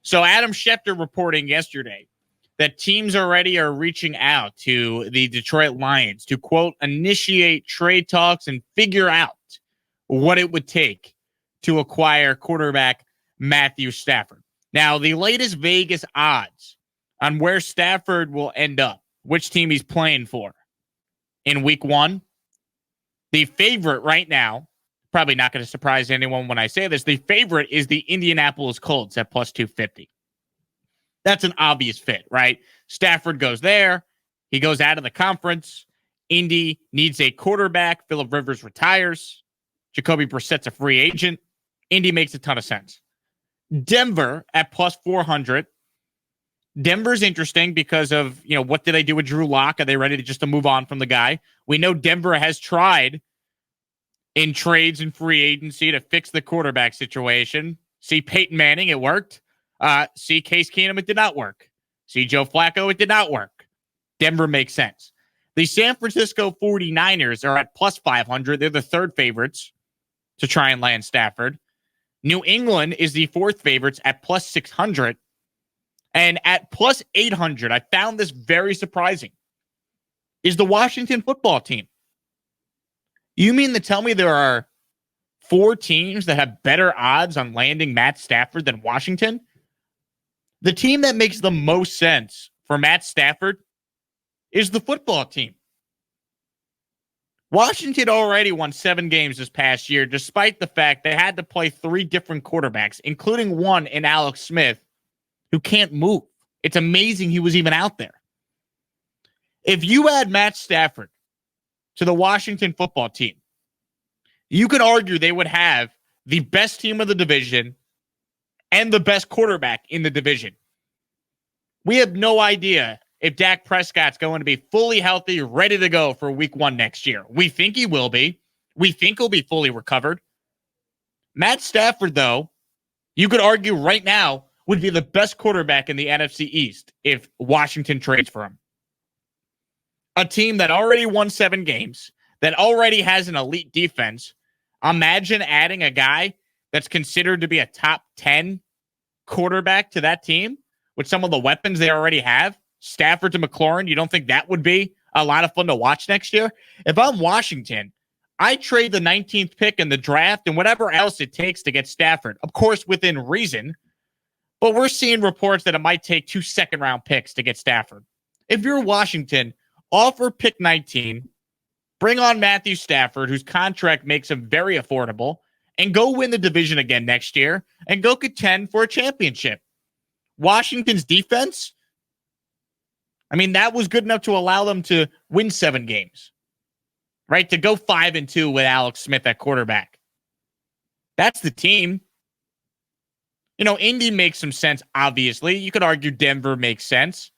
So Adam Schefter reporting yesterday that teams already are reaching out to the Detroit Lions to, quote, initiate trade talks and figure out what it would take to acquire quarterback Matthew Stafford. Now, the latest Vegas odds on where Stafford will end up, which team he's playing for in week 1, the favorite right now, probably not going to surprise anyone when I say this, the favorite is the Indianapolis Colts at plus 250. That's an obvious fit, right? Stafford goes there. He goes out of the conference. Indy needs a quarterback. Phillip Rivers retires. Jacoby Brissett's a free agent. Indy makes a ton of sense. Denver at plus 400. Denver's interesting because of, what did they do with Drew Lock? Are they ready to move on from the guy? We know Denver has tried in trades and free agency to fix the quarterback situation. See Peyton Manning, it worked. See Case Keenum, it did not work. See Joe Flacco, it did not work. Denver makes sense. The San Francisco 49ers are at plus 500. They're the third favorites to try and land Stafford. New England is the fourth favorites at plus 600. And at plus 800, I found this very surprising, is the Washington football team. You mean to tell me there are 4 teams that have better odds on landing Matt Stafford than Washington? The team that makes the most sense for Matt Stafford is the football team. Washington already won 7 games this past year, despite the fact they had to play 3 different quarterbacks, including one in Alex Smith, who can't move. It's amazing he was even out there. If you add Matt Stafford to the Washington football team, you could argue they would have the best team of the division and the best quarterback in the division. We have no idea if Dak Prescott's going to be fully healthy, ready to go for week 1 next year. We think he will be. We think he'll be fully recovered. Matt Stafford, though, you could argue right now would be the best quarterback in the NFC East if Washington trades for him. A team that already won 7 games, that already has an elite defense. Imagine adding a guy that's considered to be a top 10 quarterback to that team with some of the weapons they already have. Stafford to McLaurin, you don't think that would be a lot of fun to watch next year? If I'm Washington, I trade the 19th pick in the draft and whatever else it takes to get Stafford. Of course, within reason. But we're seeing reports that it might take 2 second-round picks to get Stafford. If you're Washington, offer pick 19, bring on Matthew Stafford, whose contract makes him very affordable, and go win the division again next year and go contend for a championship. Washington's defense, that was good enough to allow them to win 7 games, right? To go 5-2 with Alex Smith at quarterback. That's the team. Indy makes some sense, obviously. You could argue Denver makes sense.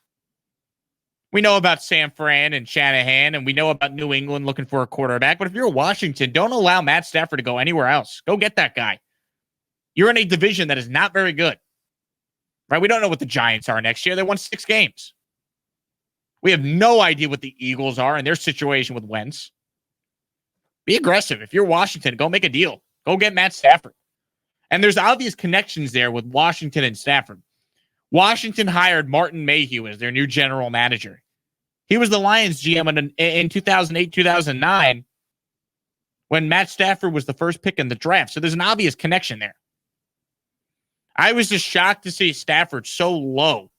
We know about San Fran and Shanahan, and we know about New England looking for a quarterback. But if you're Washington, don't allow Matt Stafford to go anywhere else. Go get that guy. You're in a division that is not very good, right? We don't know what the Giants are next year. They won 6 games. We have no idea what the Eagles are and their situation with Wentz. Be aggressive. If you're Washington, go make a deal. Go get Matt Stafford. And there's obvious connections there with Washington and Stafford. Washington hired Martin Mayhew as their new general manager. He was the Lions GM in 2008, 2009 when Matt Stafford was the first pick in the draft. So there's an obvious connection there. I was just shocked to see Stafford so low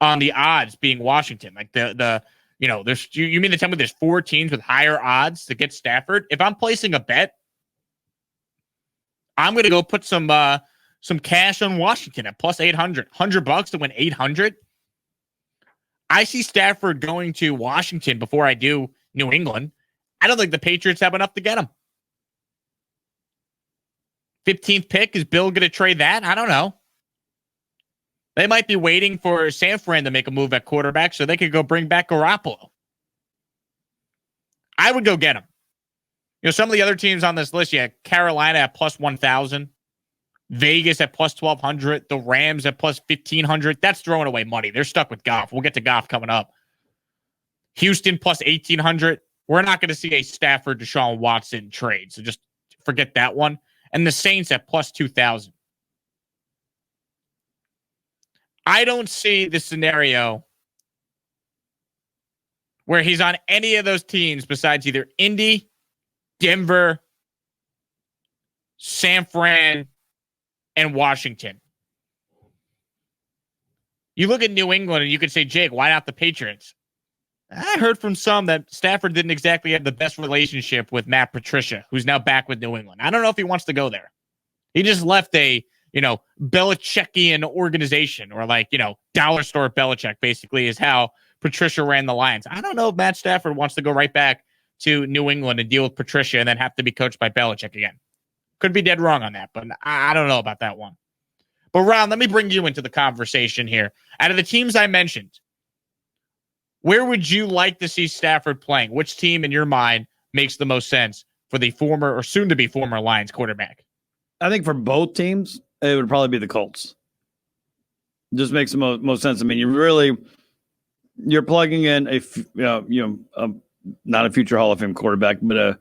on the odds being Washington. Like you mean to tell me there's 4 teams with higher odds to get Stafford? If I'm placing a bet, I'm going to go put some cash on Washington at plus 800. $100 to win 800. I see Stafford going to Washington before I do New England. I don't think the Patriots have enough to get him. 15th pick, is Bill going to trade that? I don't know. They might be waiting for San Fran to make a move at quarterback so they could go bring back Garoppolo. I would go get him. Some of the other teams on this list, Carolina at plus 1,000. Vegas at plus 1,200. The Rams at plus 1,500. That's throwing away money. They're stuck with Goff. We'll get to Goff coming up. Houston plus 1,800. We're not going to see a Stafford Deshaun Watson trade, so just forget that one. And the Saints at plus 2,000. I don't see the scenario where he's on any of those teams besides either Indy, Denver, San Fran, and Washington. You look at New England and you could say, Jake, why not the Patriots? I heard from some that Stafford didn't exactly have the best relationship with Matt Patricia, who's now back with New England. I don't know if he wants to go there. He just left a, Belichickian organization, or dollar store Belichick, basically, is how Patricia ran the Lions. I don't know if Matt Stafford wants to go right back to New England and deal with Patricia and then have to be coached by Belichick again. Could be dead wrong on that, but I don't know about that one. But Ron, let me bring you into the conversation here. Out of the teams I mentioned, where would you like to see Stafford playing? Which team in your mind makes the most sense for the former or soon-to-be former Lions quarterback? I think for both teams, it would probably be the Colts. Just makes the most sense. I mean, you're plugging in not a future Hall of Fame quarterback, but a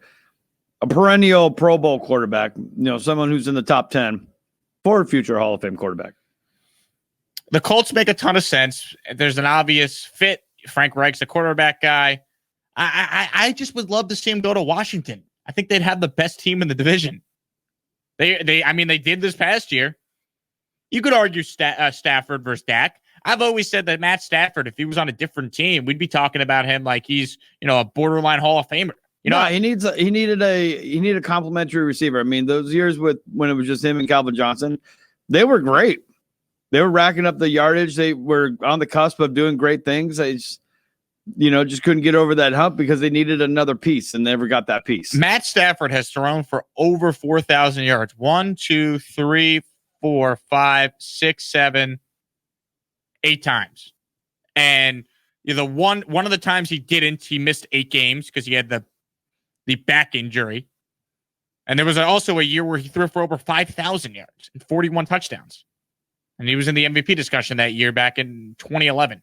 perennial Pro Bowl quarterback. Someone who's in the top 10 for a future Hall of Fame quarterback. The Colts make a ton of sense. There's an obvious fit. Frank Reich's a quarterback guy. I just would love to see him go to Washington. I think they'd have the best team in the division. They did this past year. You could argue Stafford versus Dak. I've always said that Matt Stafford, if he was on a different team, we'd be talking about him like he's, a borderline Hall of Famer. He needed a complimentary receiver. I mean, those years when it was just him and Calvin Johnson, they were great. They were racking up the yardage. They were on the cusp of doing great things. They just couldn't get over that hump because they needed another piece and never got that piece. Matt Stafford has thrown for over 4,000 yards. 1, 2, 3, 4, 5, 6, 7, 8 times. And one of the times he didn't, he missed 8 games because he had the back injury. And there was also a year where he threw for over 5,000 yards and 41 touchdowns. And he was in the MVP discussion that year back in 2011.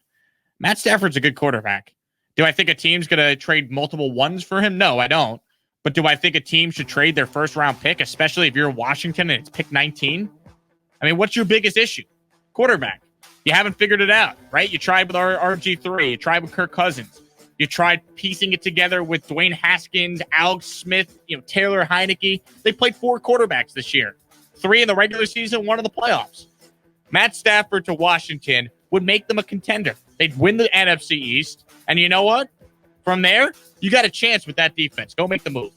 Matt Stafford's a good quarterback. Do I think a team's going to trade multiple ones for him? No, I don't. But do I think a team should trade their first-round pick, especially if you're Washington and it's pick 19? I mean, what's your biggest issue? Quarterback. You haven't figured it out, right? You tried with RG3. You tried with Kirk Cousins. You tried piecing it together with Dwayne Haskins, Alex Smith, Taylor Heineke. They played 4 quarterbacks this year. 3 in the regular season, 1 in the playoffs. Matt Stafford to Washington would make them a contender. They'd win the NFC East. And you know what? From there, you got a chance with that defense. Go make the move.